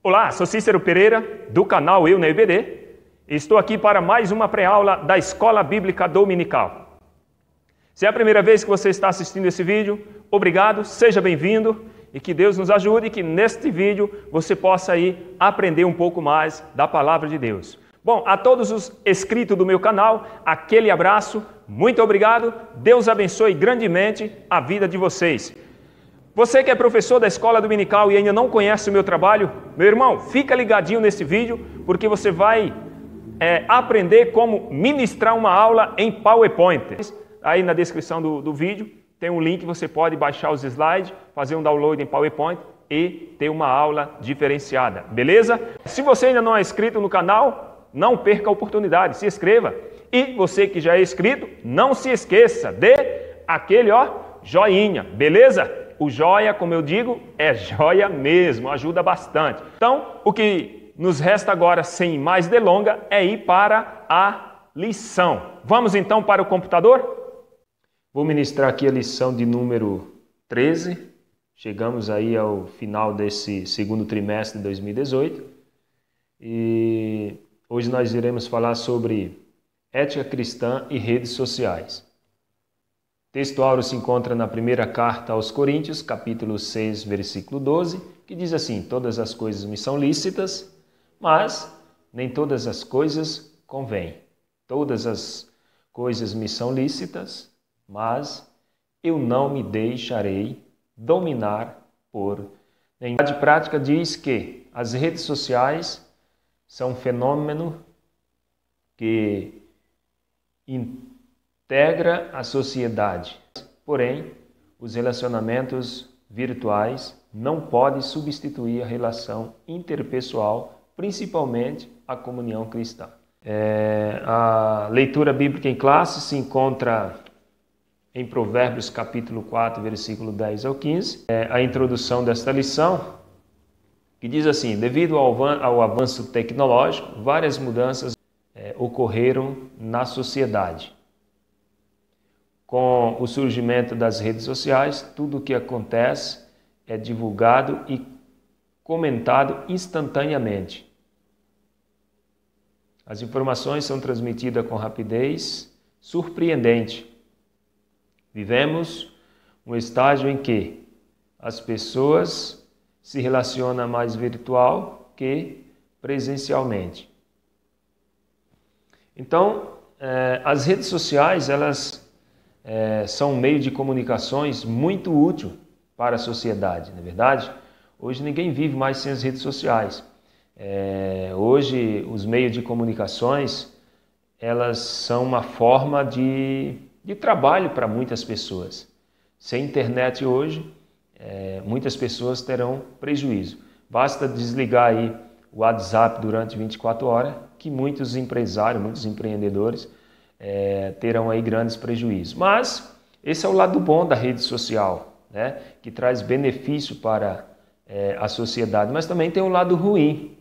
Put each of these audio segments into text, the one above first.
Olá, sou Cícero Pereira, do canal Eu na EBD. Estou aqui para mais uma pré-aula da Escola Bíblica Dominical. Se é a primeira vez que você está assistindo esse vídeo, obrigado, seja bem-vindo e que Deus nos ajude e que neste vídeo você possa aí aprender um pouco mais da Palavra de Deus. Bom, a todos os inscritos do meu canal, aquele abraço, muito obrigado, Deus abençoe grandemente a vida de vocês. Você que é professor da escola dominical e ainda não conhece o meu trabalho, meu irmão, fica ligadinho nesse vídeo porque você vai aprender como ministrar uma aula em PowerPoint. Aí na descrição do vídeo tem um link, você pode baixar os slides, fazer um download em PowerPoint e ter uma aula diferenciada, beleza? Se você ainda não é inscrito no canal, não perca a oportunidade, se inscreva. E você que já é inscrito, não se esqueça de aquele joinha, beleza? O joia, como eu digo, é joia mesmo, ajuda bastante. Então, o que nos resta agora, sem mais delonga, é ir para a lição. Vamos então para o computador? Vou ministrar aqui a lição de número 13. Chegamos aí ao final desse segundo trimestre de 2018. E hoje nós iremos falar sobre ética cristã e redes sociais. O texto áureo se encontra na primeira carta aos Coríntios, capítulo 6, versículo 12, que diz assim: todas as coisas me são lícitas, mas nem todas as coisas convêm. Todas as coisas me são lícitas, mas eu não me deixarei dominar por nenhuma. A prática diz que as redes sociais são um fenômeno que integra a sociedade. Porém, os relacionamentos virtuais não podem substituir a relação interpessoal, principalmente a comunhão cristã. A leitura bíblica em classe se encontra em Provérbios capítulo 4, versículo 10 ao 15. A introdução desta lição, que diz assim: devido ao avanço tecnológico, várias mudanças ocorreram na sociedade. Com o surgimento das redes sociais, tudo o que acontece é divulgado e comentado instantaneamente. As informações são transmitidas com rapidez surpreendente. Vivemos um estágio em que as pessoas se relacionam mais virtual que presencialmente. Então, as redes sociais, elas são um meio de comunicações muito útil para a sociedade, não é verdade? Hoje ninguém vive mais sem as redes sociais. Hoje os meios de comunicações, elas são uma forma de trabalho para muitas pessoas. Sem internet hoje, muitas pessoas terão prejuízo. Basta desligar aí o WhatsApp durante 24 horas, que muitos empresários, muitos empreendedores terão aí grandes prejuízos. Mas esse é o lado bom da rede social, né? Que traz benefício para a sociedade, mas também tem um lado ruim.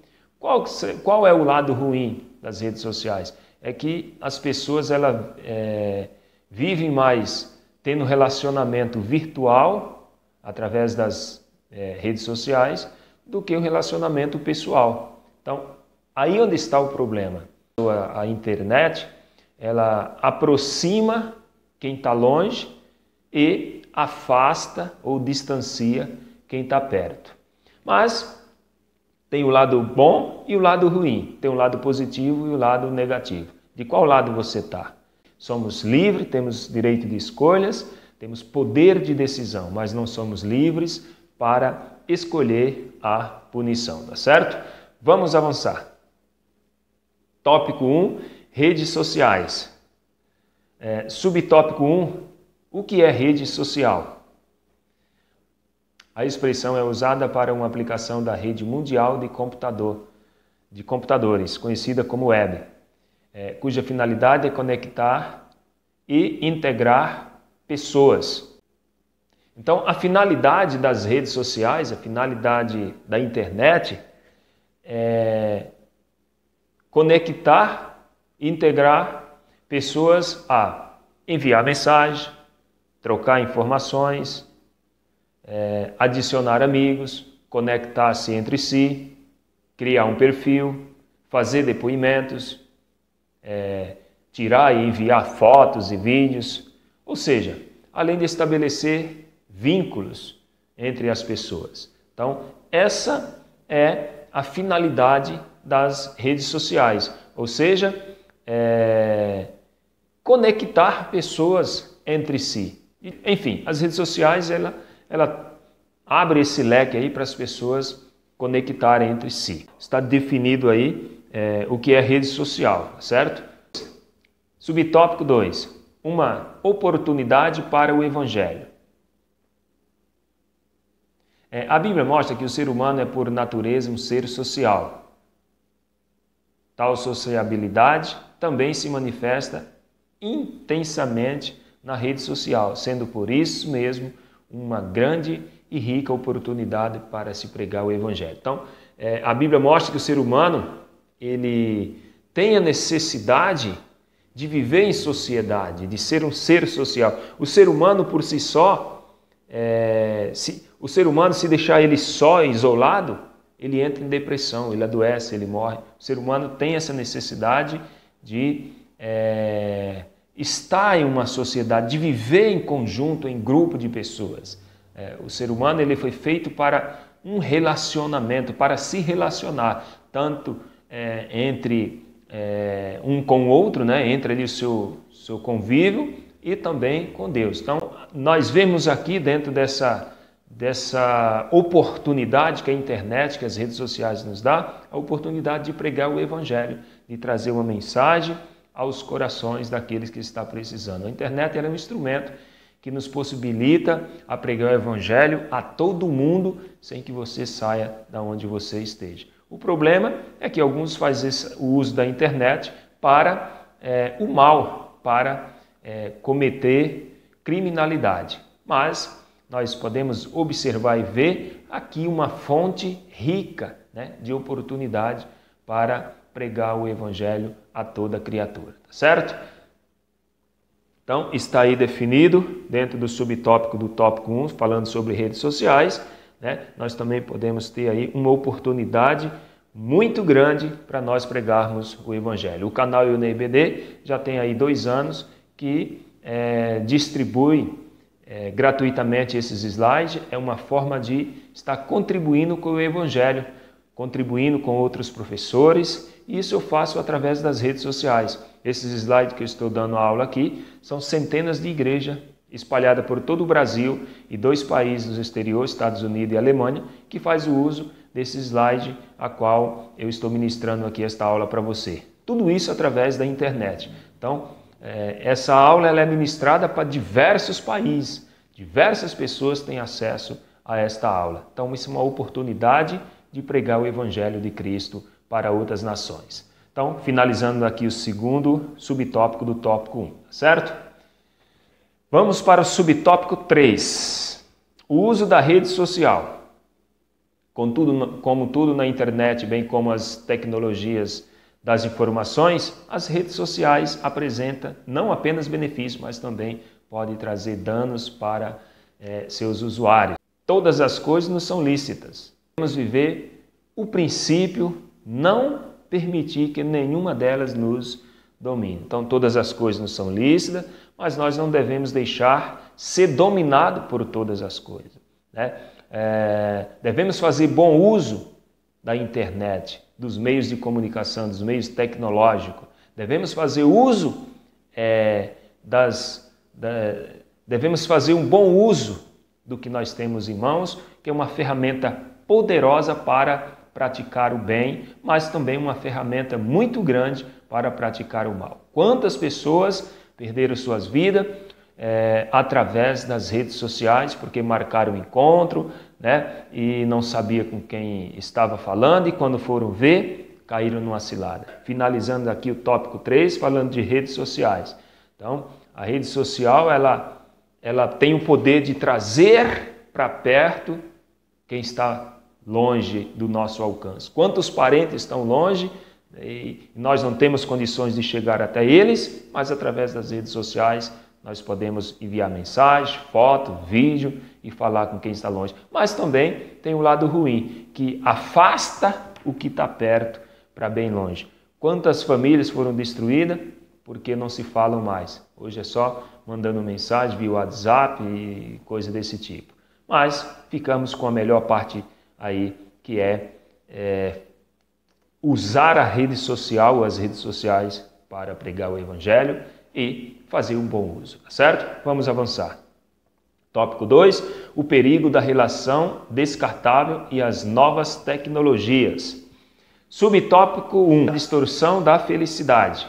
Qual é o lado ruim das redes sociais? É que as pessoas vivem mais tendo relacionamento virtual através das redes sociais do que o relacionamento pessoal. Então, aí onde está o problema. A internet, ela aproxima quem está longe e afasta ou distancia quem está perto. Mas tem o lado bom e o lado ruim. Tem o lado positivo e o lado negativo. De qual lado você está? Somos livres, temos direito de escolhas, temos poder de decisão, mas não somos livres para escolher a punição, tá certo? Vamos avançar. Tópico 1, redes sociais. Subtópico 1, o que é rede social? A expressão é usada para uma aplicação da rede mundial de computadores, conhecida como web, cuja finalidade é conectar e integrar pessoas. Então, a finalidade das redes sociais, a finalidade da internet é conectar e integrar pessoas a enviar mensagem, trocar informações, adicionar amigos, conectar-se entre si, criar um perfil, fazer depoimentos, tirar e enviar fotos e vídeos, ou seja, além de estabelecer vínculos entre as pessoas. Então, essa é a finalidade das redes sociais, ou seja, conectar pessoas entre si. Enfim, as redes sociais, ela abre esse leque aí para as pessoas conectarem entre si. Está definido aí o que é rede social, certo? Subtópico 2. Uma oportunidade para o Evangelho. A Bíblia mostra que o ser humano é por natureza um ser social. Tal sociabilidade também se manifesta intensamente na rede social, sendo por isso mesmo uma grande e rica oportunidade para se pregar o Evangelho. Então, a Bíblia mostra que o ser humano ele tem a necessidade de viver em sociedade, de ser um ser social. O ser humano por si só, o ser humano se deixar ele só, isolado, ele entra em depressão, ele adoece, ele morre. O ser humano tem essa necessidade de estar em uma sociedade, de viver em conjunto, em grupo de pessoas. O ser humano ele foi feito para um relacionamento, para se relacionar, tanto entre um com o outro, né? Entre ali o seu convívio e também com Deus. Então, nós vemos aqui dentro dessa oportunidade que a internet, que as redes sociais nos dá, a oportunidade de pregar o Evangelho, de trazer uma mensagem aos corações daqueles que estão precisando. A internet ela é um instrumento que nos possibilita a pregar o Evangelho a todo mundo, sem que você saia da onde você esteja. O problema é que alguns fazem o uso da internet para o mal, para cometer criminalidade. Mas nós podemos observar e ver aqui uma fonte rica, né, de oportunidade para pregar o Evangelho a toda criatura, tá certo? Então, está aí definido, dentro do subtópico do tópico 1, falando sobre redes sociais, né? Nós também podemos ter aí uma oportunidade muito grande para nós pregarmos o Evangelho. O canal EUNEIBD já tem aí 2 anos que distribui gratuitamente esses slides. É uma forma de estar contribuindo com o Evangelho, contribuindo com outros professores. E isso eu faço através das redes sociais. Esses slides que eu estou dando aula aqui são centenas de igrejas espalhadas por todo o Brasil e 2 países no exterior, Estados Unidos e Alemanha, que faz o uso desse slide a qual eu estou ministrando aqui esta aula para você. Tudo isso através da internet. Então, essa aula ela é ministrada para diversos países. Diversas pessoas têm acesso a esta aula. Então, isso é uma oportunidade de pregar o Evangelho de Cristo para outras nações. Então, finalizando aqui o segundo subtópico do tópico 1, certo? Vamos para o subtópico 3, o uso da rede social. Como tudo na internet, bem como as tecnologias das informações, as redes sociais apresentam não apenas benefícios, mas também pode trazer danos para seus usuários. Todas as coisas não são lícitas. Devemos viver o princípio não permitir que nenhuma delas nos domine. Então, todas as coisas não são lícitas, mas nós não devemos deixar ser dominado por todas as coisas, né? Devemos fazer bom uso da internet, dos meios de comunicação, dos meios tecnológicos. Devemos fazer uso devemos fazer um bom uso do que nós temos em mãos, que é uma ferramenta poderosa para praticar o bem, mas também uma ferramenta muito grande para praticar o mal. Quantas pessoas perderam suas vidas através das redes sociais, porque marcaram o encontro, né, e não sabia com quem estava falando, e quando foram ver, caíram numa cilada. Finalizando aqui o tópico 3, falando de redes sociais. Então, a rede social, ela tem o poder de trazer para perto quem está longe do nosso alcance. Quantos parentes estão longe e nós não temos condições de chegar até eles, mas através das redes sociais nós podemos enviar mensagem, foto, vídeo e falar com quem está longe. Mas também tem um lado ruim, que afasta o que está perto para bem longe. Quantas famílias foram destruídas porque não se falam mais? Hoje é só mandando mensagem via WhatsApp e coisa desse tipo. Mas ficamos com a melhor parte aí, que é usar a rede social, as redes sociais, para pregar o Evangelho e fazer um bom uso, tá certo? Vamos avançar. Tópico 2, o perigo da relação descartável e as novas tecnologias. Subtópico 1, a distorção da felicidade.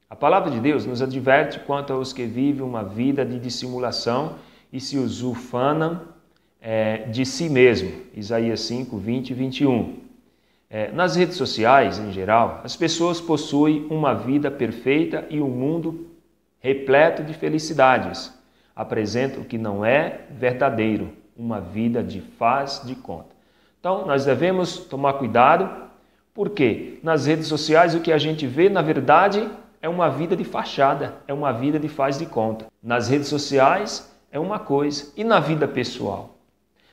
A palavra de Deus nos adverte quanto aos que vivem uma vida de dissimulação e se usufanam de si mesmo. Isaías 5, 20 e 21. Nas redes sociais, em geral, as pessoas possuem uma vida perfeita e um mundo repleto de felicidades. Apresentam o que não é verdadeiro, uma vida de faz de conta. Então, nós devemos tomar cuidado, porque nas redes sociais o que a gente vê, na verdade, é uma vida de fachada, é uma vida de faz de conta. Nas redes sociais é uma coisa, e na vida pessoal?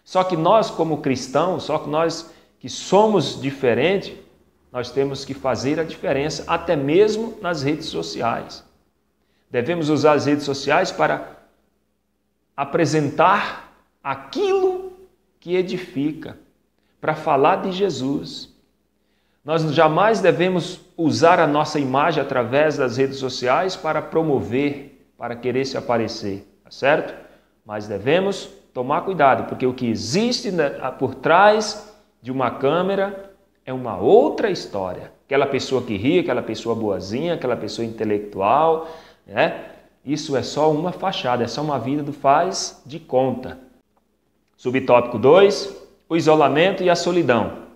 Só que nós, como cristãos, só que nós que somos diferentes, nós temos que fazer a diferença, até mesmo nas redes sociais. Devemos usar as redes sociais para apresentar aquilo que edifica, para falar de Jesus. Nós jamais devemos usar a nossa imagem através das redes sociais para promover, para querer se aparecer, tá certo? Mas devemos tomar cuidado, porque o que existe por trás de uma câmera é uma outra história. Aquela pessoa que ri, aquela pessoa boazinha, aquela pessoa intelectual, né? Isso é só uma fachada, é só uma vida do faz de conta. Subtópico 2, o isolamento e a solidão.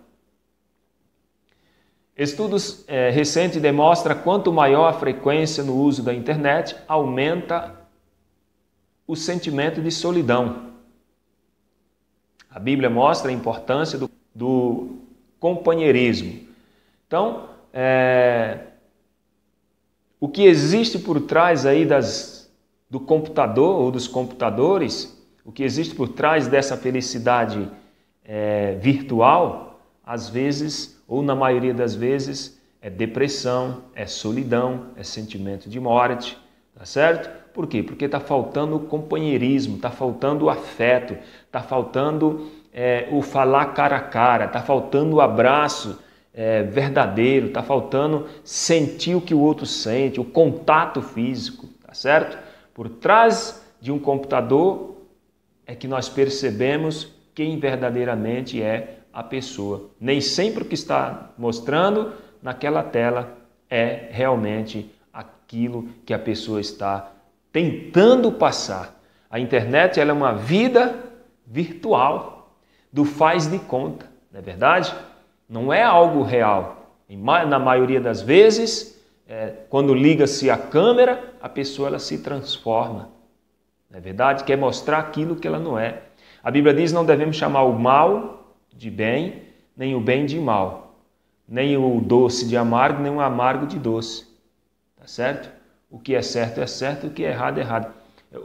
Estudos recentes demonstram que quanto maior a frequência no uso da internet, aumenta o sentimento de solidão. A Bíblia mostra a importância do companheirismo. Então, o que existe por trás aí do computador ou dos computadores, o que existe por trás dessa felicidade virtual, às vezes, ou na maioria das vezes, é depressão, é solidão, é sentimento de morte, tá certo? Por quê? Porque está faltando o companheirismo, está faltando o afeto, está faltando o falar cara a cara, está faltando o abraço verdadeiro, está faltando sentir o que o outro sente, o contato físico, tá certo? Por trás de um computador é que nós percebemos quem verdadeiramente é a pessoa. Nem sempre o que está mostrando naquela tela é realmente aquilo que a pessoa está tentando passar. A internet ela é uma vida virtual, do faz de conta, não é verdade? Não é algo real. Na maioria das vezes, quando liga-se a câmera, a pessoa ela se transforma, não é verdade? Quer mostrar aquilo que ela não é. A Bíblia diz que não devemos chamar o mal de bem, nem o bem de mal, nem o doce de amargo, nem o amargo de doce, tá certo? O que é certo, o que é errado.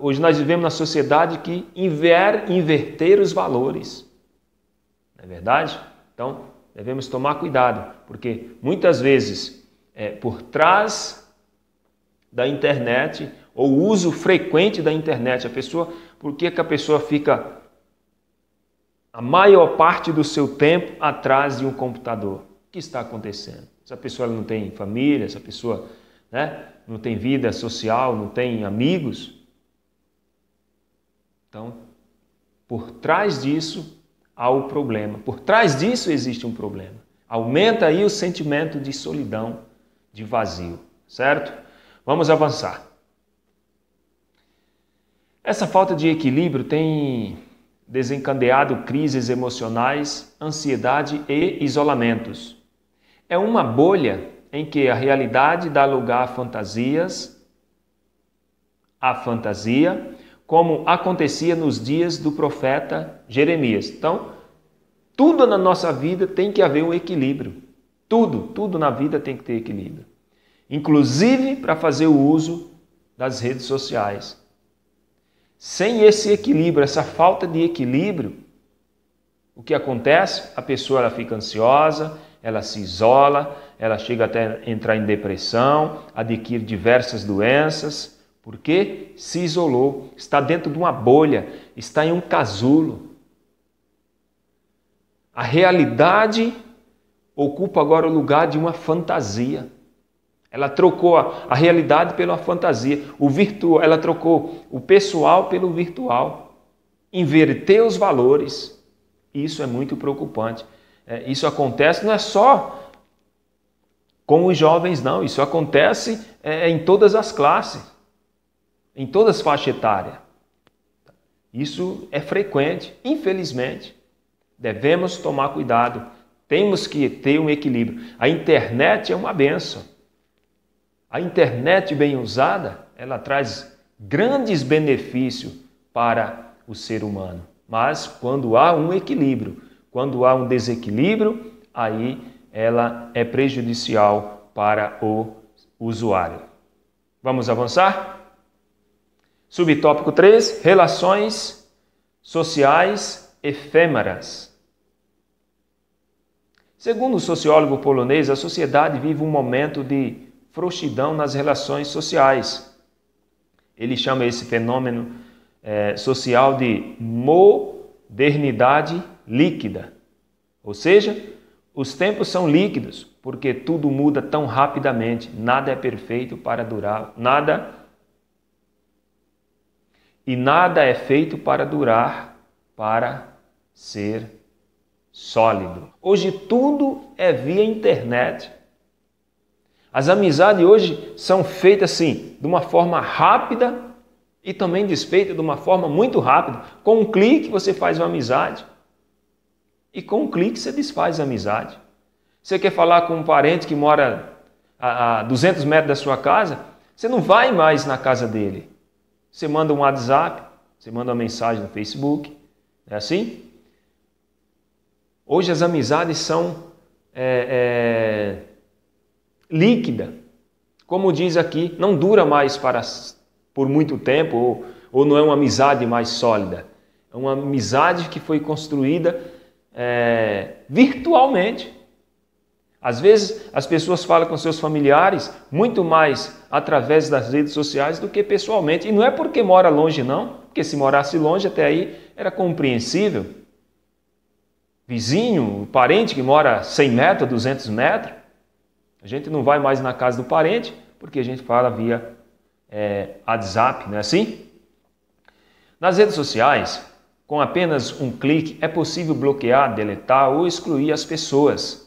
Hoje nós vivemos na sociedade que inverter os valores, não é verdade? Então, devemos tomar cuidado, porque muitas vezes, por trás da internet, ou o uso frequente da internet, por que a pessoa fica a maior parte do seu tempo atrás de um computador? O que está acontecendo? Essa pessoa não tem família, essa pessoa não tem vida social, não tem amigos. Então, por trás disso há o problema. Por trás disso existe um problema. Aumenta aí o sentimento de solidão, de vazio, certo? Vamos avançar. Essa falta de equilíbrio tem desencadeado crises emocionais, ansiedade e isolamentos. É uma bolha em que a realidade dá lugar a fantasia, como acontecia nos dias do profeta Jeremias. Então, tudo na nossa vida tem que haver um equilíbrio. Tudo na vida tem que ter equilíbrio. Inclusive para fazer o uso das redes sociais. Sem esse equilíbrio, essa falta de equilíbrio, o que acontece? A pessoa ela fica ansiosa, ela se isola, ela chega até a entrar em depressão, adquire diversas doenças, porque se isolou, está dentro de uma bolha, está em um casulo. A realidade ocupa agora o lugar de uma fantasia. Ela trocou a realidade pela fantasia, ela trocou o pessoal pelo virtual, inverteu os valores. Isso é muito preocupante. Isso acontece não é só com os jovens, não. Isso acontece em todas as classes, em todas as faixas etárias. Isso é frequente, infelizmente. Devemos tomar cuidado. Temos que ter um equilíbrio. A internet é uma bênção. A internet bem usada, ela traz grandes benefícios para o ser humano. Mas quando há um equilíbrio, quando há um desequilíbrio, aí ela é prejudicial para o usuário. Vamos avançar? Subtópico 3, relações sociais efêmeras. Segundo o sociólogo polonês, a sociedade vive um momento de frouxidão nas relações sociais. Ele chama esse fenômeno social de modernidade líquida. Ou seja, os tempos são líquidos, porque tudo muda tão rapidamente, nada é perfeito para durar, nada é feito para durar, para ser sólido. Hoje tudo é via internet. As amizades hoje são feitas assim, de uma forma rápida e também desfeitas de uma forma muito rápida. Com um clique você faz uma amizade e com um clique você desfaz a amizade. Você quer falar com um parente que mora a 200 metros da sua casa, você não vai mais na casa dele. Você manda um WhatsApp, você manda uma mensagem no Facebook, é assim? Hoje as amizades são líquida. Como diz aqui, não dura mais por muito tempo ou não é uma amizade mais sólida. É uma amizade que foi construída virtualmente. Às vezes as pessoas falam com seus familiares muito mais através das redes sociais do que pessoalmente. E não é porque mora longe não, porque se morasse longe até aí era compreensível. Vizinho, parente que mora 100 metros, 200 metros, a gente não vai mais na casa do parente porque a gente fala via WhatsApp, não é assim? Nas redes sociais, com apenas um clique, é possível bloquear, deletar ou excluir as pessoas.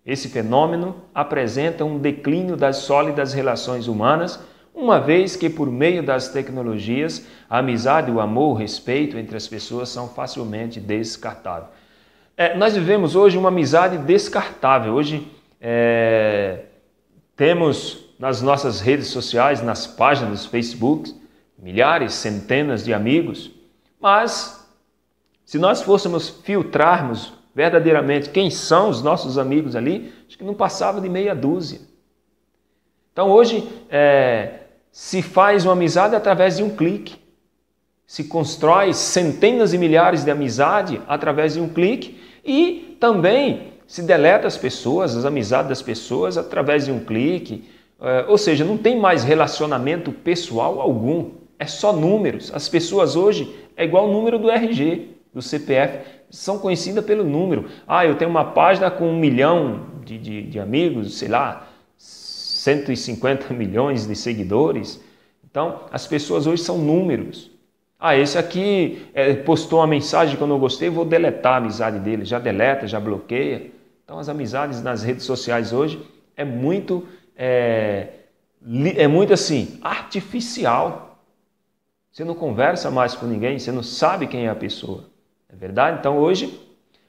Esse fenômeno apresenta um declínio das sólidas relações humanas, uma vez que por meio das tecnologias, a amizade, o amor, o respeito entre as pessoas são facilmente descartáveis. Nós vivemos hoje uma amizade descartável. Hoje temos nas nossas redes sociais, nas páginas do Facebook, milhares, centenas de amigos, mas se nós fôssemos filtrarmos verdadeiramente quem são os nossos amigos ali, acho que não passava de meia dúzia. Então hoje se faz uma amizade através de um clique, se constrói centenas e milhares de amizades através de um clique e também se deleta as amizades das pessoas através de um clique, ou seja, não tem mais relacionamento pessoal algum, é só números. As pessoas hoje é igual o número do RG, do CPF, são conhecidas pelo número. Eu tenho uma página com 1 milhão de amigos, sei lá, 150 milhões de seguidores. Então, as pessoas hoje são números. Esse aqui postou uma mensagem que eu não gostei, vou deletar a amizade dele. Já deleta, já bloqueia. Então, as amizades nas redes sociais hoje é muito assim, artificial. Você não conversa mais com ninguém, você não sabe quem é a pessoa. É verdade? Então, hoje,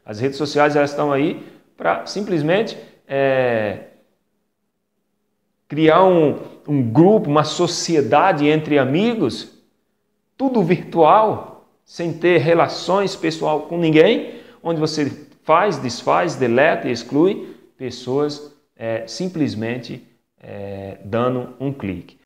as redes sociais elas estão aí para simplesmente criar um grupo, uma sociedade entre amigos, tudo virtual, sem ter relações pessoal com ninguém, onde você faz, desfaz, deleta e exclui pessoas simplesmente dando um clique.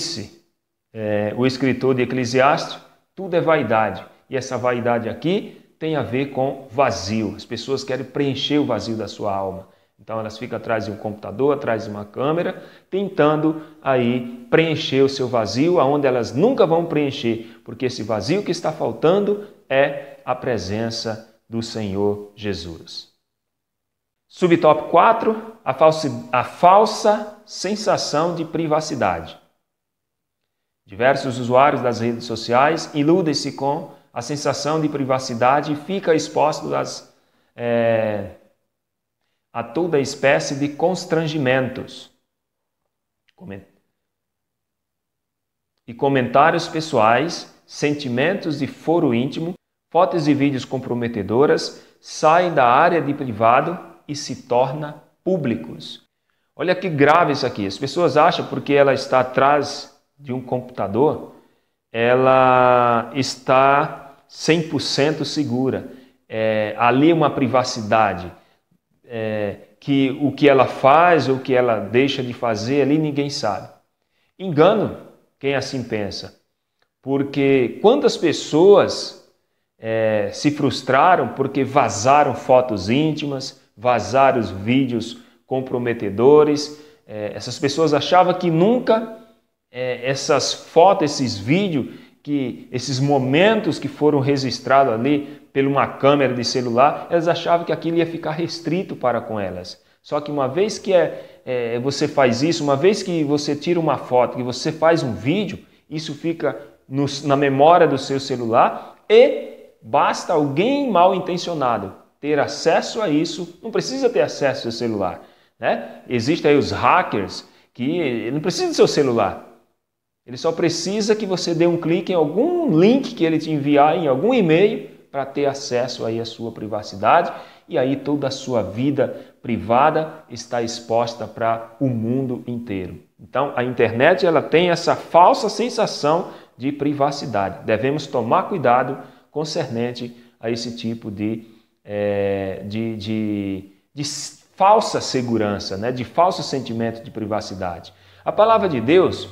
O escritor de Eclesiastes, tudo é vaidade. E essa vaidade aqui tem a ver com vazio. As pessoas querem preencher o vazio da sua alma. Então elas ficam atrás de um computador, atrás de uma câmera, tentando aí preencher o seu vazio, aonde elas nunca vão preencher, porque esse vazio que está faltando é a presença do Senhor Jesus. Subtópico 4, a falsa sensação de privacidade. Diversos usuários das redes sociais iludem-se com a sensação de privacidade e ficam expostos a toda espécie de constrangimentos e comentários pessoais, sentimentos de foro íntimo, fotos e vídeos comprometedoras saem da área de privado e se tornam públicos. Olha que grave isso aqui. As pessoas acham porque ela está atrás de um computador, ela está 100% segura. Ali uma privacidade. Que o que ela faz ou o que ela deixa de fazer ali ninguém sabe. Engano quem assim pensa. Porque quantas pessoas se frustraram porque vazaram fotos íntimas, vazaram os vídeos comprometedores. Essas pessoas achavam que nunca essas fotos, esses vídeos, esses momentos que foram registrados ali por uma câmera de celular, elas achavam que aquilo ia ficar restrito para com elas. Só que uma vez que você faz isso, uma vez que você tira uma foto, que você faz um vídeo, isso fica na memória do seu celular e basta alguém mal intencionado ter acesso a isso, não precisa ter acesso ao seu celular, né? Existem aí os hackers que não precisam do seu celular. Ele só precisa que você dê um clique em algum link que ele te enviar, em algum e-mail, para ter acesso aí à sua privacidade, e aí toda a sua vida privada está exposta para o mundo inteiro. Então, a internet ela tem essa falsa sensação de privacidade. Devemos tomar cuidado concernente a esse tipo de falsa segurança, né? De falso sentimento de privacidade. A palavra de Deus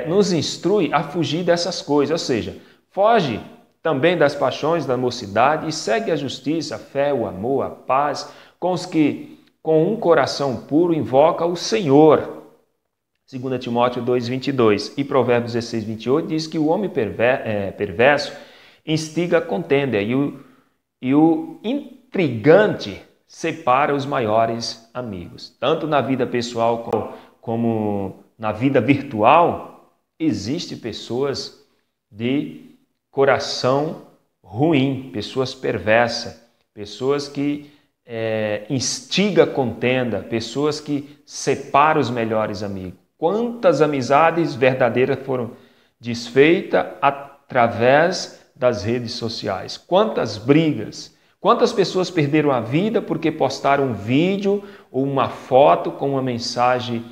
nos instrui a fugir dessas coisas, ou seja, foge também das paixões da mocidade e segue a justiça, a fé, o amor, a paz, com os que com um coração puro invoca o Senhor. 2 Timóteo 2,22 e Provérbios 16,28 diz que o homem perverso instiga a contenda e o intrigante separa os maiores amigos. Tanto na vida pessoal como na vida virtual, existem pessoas de coração ruim, pessoas perversas, pessoas que instigam a contenda, pessoas que separam os melhores amigos. Quantas amizades verdadeiras foram desfeitas através das redes sociais? Quantas brigas? Quantas pessoas perderam a vida porque postaram um vídeo ou uma foto com uma mensagem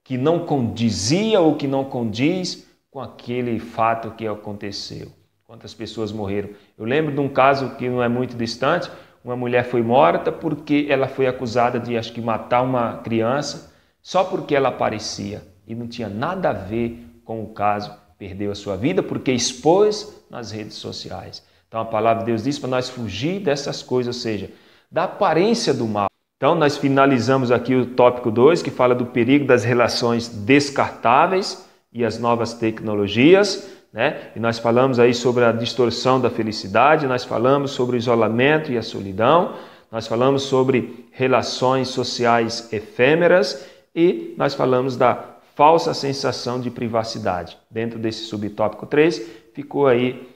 que não condizia ou que não condiz com aquele fato que aconteceu? Quantas pessoas morreram? Eu lembro de um caso que não é muito distante. Uma mulher foi morta porque ela foi acusada de, acho que, matar uma criança só porque ela aparecia e não tinha nada a ver com o caso. Perdeu a sua vida porque expôs nas redes sociais. Então a palavra de Deus diz para nós fugir dessas coisas, ou seja, da aparência do mal. Então nós finalizamos aqui o tópico 2, que fala do perigo das relações descartáveis e as novas tecnologias, né? E nós falamos aí sobre a distorção da felicidade, nós falamos sobre o isolamento e a solidão, nós falamos sobre relações sociais efêmeras e nós falamos da falsa sensação de privacidade. Dentro desse subtópico 3, ficou aí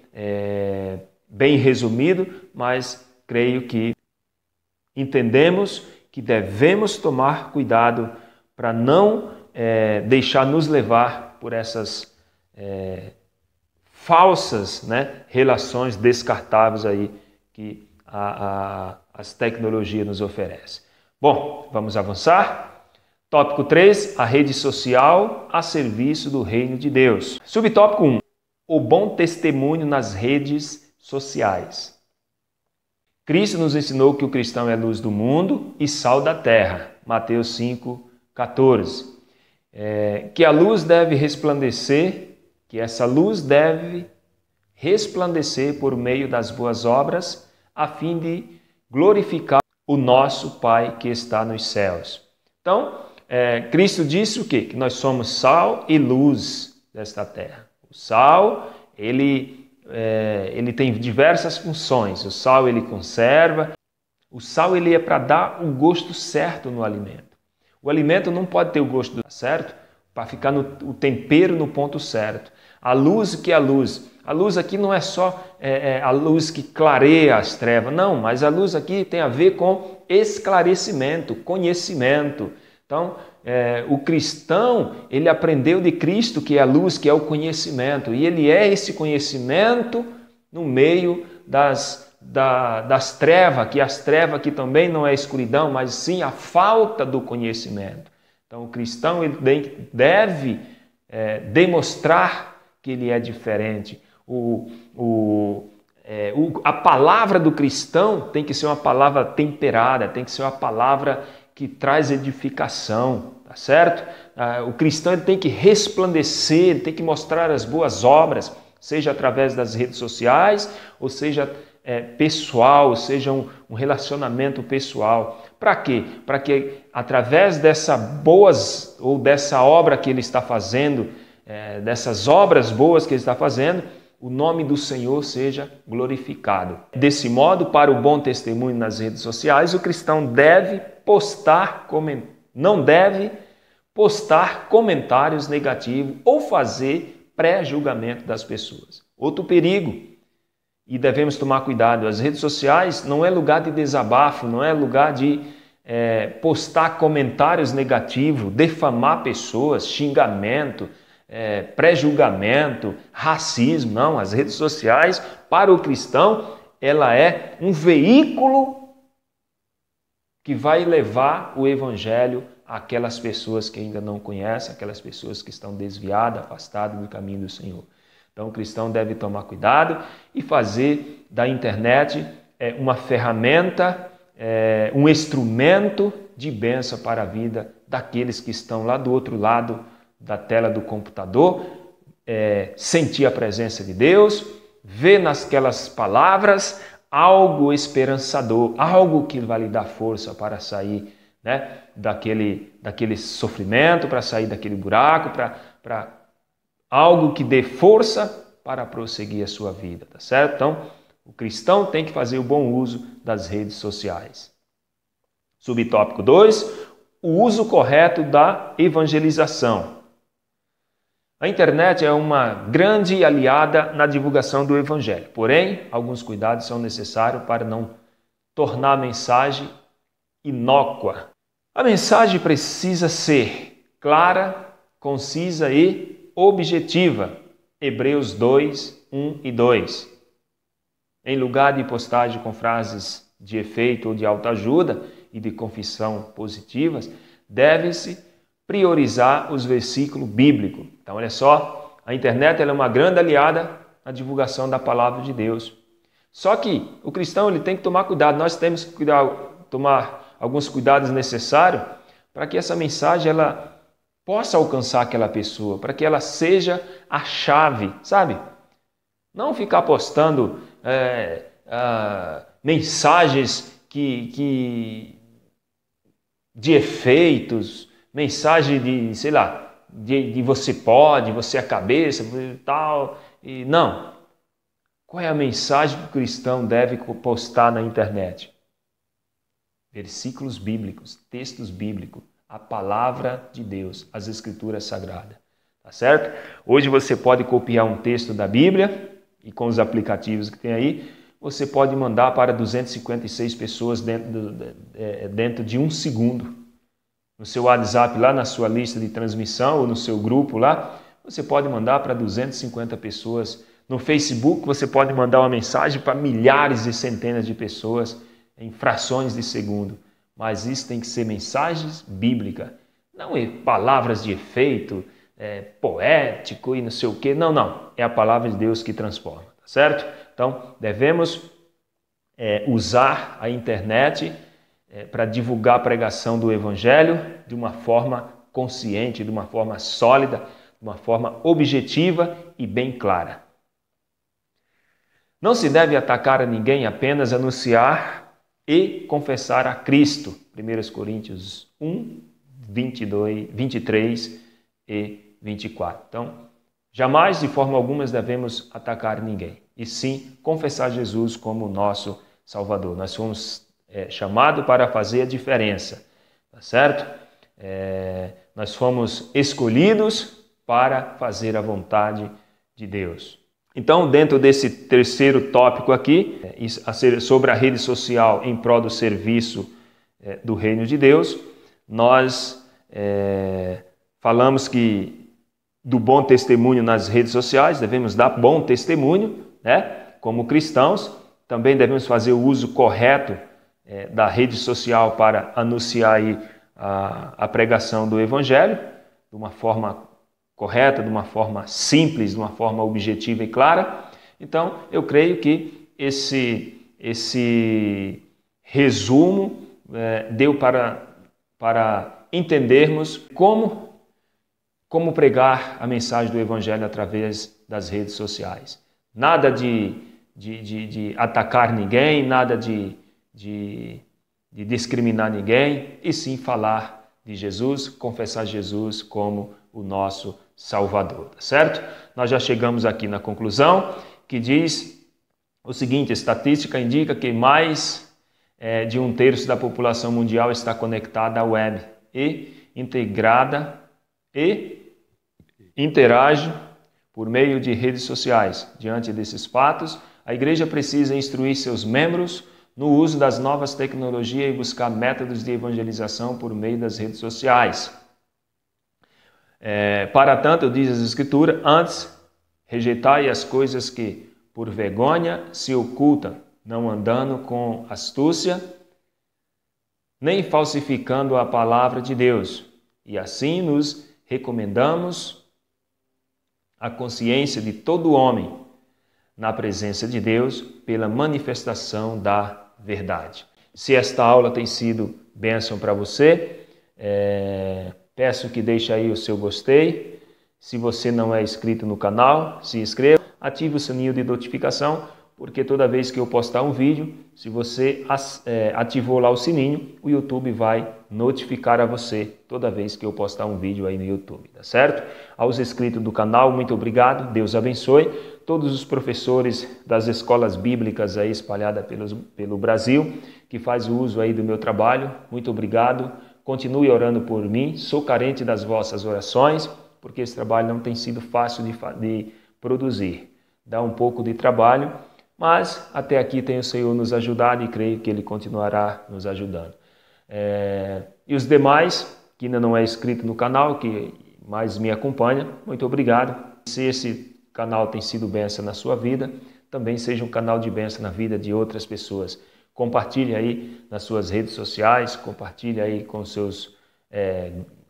bem resumido, mas creio que entendemos que devemos tomar cuidado para não deixar nos levar por essas falsas, né, relações descartáveis aí que as tecnologias nos oferecem. Bom, vamos avançar. Tópico 3, a rede social a serviço do reino de Deus. Subtópico 1, o bom testemunho nas redes sociais. Cristo nos ensinou que o cristão é luz do mundo e sal da terra. Mateus 5,14. Que a luz deve resplandecer, que essa luz deve resplandecer por meio das boas obras, a fim de glorificar o nosso Pai que está nos céus. Então, Cristo disse o quê? Que nós somos sal e luz desta terra. O sal, ele tem diversas funções. O sal, ele conserva. O sal, ele é para dar o gosto certo no alimento. O alimento não pode ter o gosto certo para ficar o tempero no ponto certo. A luz, o que é a luz? A luz aqui não é só a luz que clareia as trevas, não, mas a luz aqui tem a ver com esclarecimento, conhecimento. Então, o cristão, ele aprendeu de Cristo, que é a luz, que é o conhecimento, e ele é esse conhecimento no meio das trevas, que as trevas aqui também não é escuridão, mas sim a falta do conhecimento. Então, o cristão ele deve demonstrar que ele é diferente. A palavra do cristão tem que ser uma palavra temperada, tem que ser uma palavra que traz edificação, tá certo? O cristão ele tem que resplandecer, ele tem que mostrar as boas obras, seja através das redes sociais, ou seja pessoal, seja um relacionamento pessoal. Para quê? Para que através dessa obra que ele está fazendo, dessas obras boas que ele está fazendo, o nome do Senhor seja glorificado. Desse modo, para o bom testemunho nas redes sociais, o cristão não deve postar comentários negativos ou fazer pré-julgamento das pessoas. Outro perigo, e devemos tomar cuidado, as redes sociais não é lugar de desabafo, não é lugar de postar comentários negativos, defamar pessoas, xingamento, pré-julgamento, racismo. Não, as redes sociais, para o cristão, ela é um veículo que vai levar o evangelho àquelas pessoas que ainda não conhecem, aquelas pessoas que estão desviadas, afastadas do caminho do Senhor. Então o cristão deve tomar cuidado e fazer da internet uma ferramenta, um instrumento de bênção para a vida daqueles que estão lá do outro lado da tela do computador, sentir a presença de Deus, ver naquelas palavras algo esperançador, algo que vai lhe dar força para sair, né, daquele sofrimento, para sair daquele buraco, para algo que dê força para prosseguir a sua vida, tá certo? Então, o cristão tem que fazer o bom uso das redes sociais. Subtópico 2, o uso correto da evangelização. A internet é uma grande aliada na divulgação do evangelho, porém, alguns cuidados são necessários para não tornar a mensagem inócua. A mensagem precisa ser clara, concisa e objetiva. Hebreus 2, 1 e 2. Em lugar de postagem com frases de efeito ou de autoajuda e de confissão positivas, deve-se priorizar os versículos bíblicos. Então, olha só, a internet ela é uma grande aliada na divulgação da palavra de Deus. Só que o cristão ele tem que tomar cuidado, nós temos que tomar alguns cuidados necessários para que essa mensagem ela possa alcançar aquela pessoa, para que ela seja a chave, sabe? Não ficar postando mensagens de efeitos, mensagem de, sei lá, de você pode, você é a cabeça e tal. E não. Qual é a mensagem que o cristão deve postar na internet? Versículos bíblicos, textos bíblicos, a palavra de Deus, as escrituras sagradas. Tá certo? Hoje você pode copiar um texto da Bíblia e com os aplicativos que tem aí, você pode mandar para 256 pessoas dentro de 1 segundo. No seu WhatsApp, lá na sua lista de transmissão ou no seu grupo lá, você pode mandar para 250 pessoas. No Facebook, você pode mandar uma mensagem para milhares e centenas de pessoas em frações de segundo. Mas isso tem que ser mensagens bíblicas, não palavras de efeito, poético e não sei o quê. Não, não. É a palavra de Deus que transforma, tá certo? Então, devemos usar a internet para divulgar a pregação do Evangelho de uma forma consciente, de uma forma sólida, de uma forma objetiva e bem clara. Não se deve atacar a ninguém, apenas anunciar e confessar a Cristo. 1 Coríntios 1, 22, 23 e 24. Então, jamais de forma alguma devemos atacar ninguém, e sim confessar Jesus como nosso Salvador. Nós fomos chamados para fazer a diferença, tá certo? Nós fomos escolhidos para fazer a vontade de Deus. Então, dentro desse terceiro tópico aqui, sobre a rede social em prol do serviço do reino de Deus, nós falamos que do bom testemunho nas redes sociais, devemos dar bom testemunho, né? Como cristãos, também devemos fazer o uso correto da rede social para anunciar aí a pregação do Evangelho, de uma forma correta, de uma forma simples, de uma forma objetiva e clara. Então, eu creio que esse resumo deu para entendermos como pregar a mensagem do Evangelho através das redes sociais. Nada de atacar ninguém, nada de discriminar ninguém, e sim falar de Jesus, confessar Jesus como o nosso Salvador, tá certo? Nós já chegamos aqui na conclusão, que diz o seguinte: a estatística indica que mais de 1/3 da população mundial está conectada à web e integrada e interage por meio de redes sociais. Diante desses fatos, a igreja precisa instruir seus membros no uso das novas tecnologias e buscar métodos de evangelização por meio das redes sociais. Para tanto, diz as Escrituras, antes rejeitai as coisas que por vergonha se ocultam, não andando com astúcia, nem falsificando a palavra de Deus. E assim nos recomendamos a consciência de todo homem na presença de Deus pela manifestação da verdade. Se esta aula tem sido bênção para você, peço que deixe aí o seu gostei. Se você não é inscrito no canal, se inscreva, ative o sininho de notificação, porque toda vez que eu postar um vídeo, se você ativou lá o sininho, o YouTube vai notificar a você toda vez que eu postar um vídeo aí no YouTube, tá certo? Aos inscritos do canal, muito obrigado, Deus abençoe. Todos os professores das escolas bíblicas aí espalhadas pelo Brasil, que faz o uso aí do meu trabalho, muito obrigado. Continue orando por mim, sou carente das vossas orações, porque esse trabalho não tem sido fácil de produzir. Dá um pouco de trabalho, mas até aqui tem o Senhor nos ajudado e creio que Ele continuará nos ajudando. E os demais, que ainda não é inscrito no canal, que mais me acompanha, muito obrigado. Se esse canal tem sido bênção na sua vida, também seja um canal de bênção na vida de outras pessoas. Compartilhe aí nas suas redes sociais, compartilhe aí com seus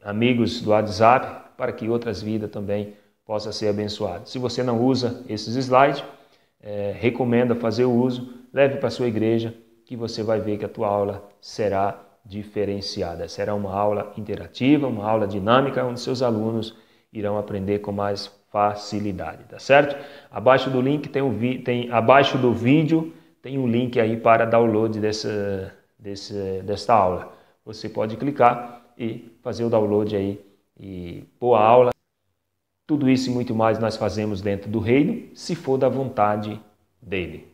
amigos do WhatsApp, para que outras vidas também possam ser abençoadas. Se você não usa esses slides, recomendo fazer o uso, leve para a sua igreja, que você vai ver que a tua aula será diferenciada. Será uma aula interativa, uma aula dinâmica, onde seus alunos irão aprender com mais facilidade, tá certo? Abaixo do link abaixo do vídeo tem um link aí para download desta aula. Você pode clicar e fazer o download aí e pôr a aula. Tudo isso e muito mais nós fazemos dentro do reino, se for da vontade dele.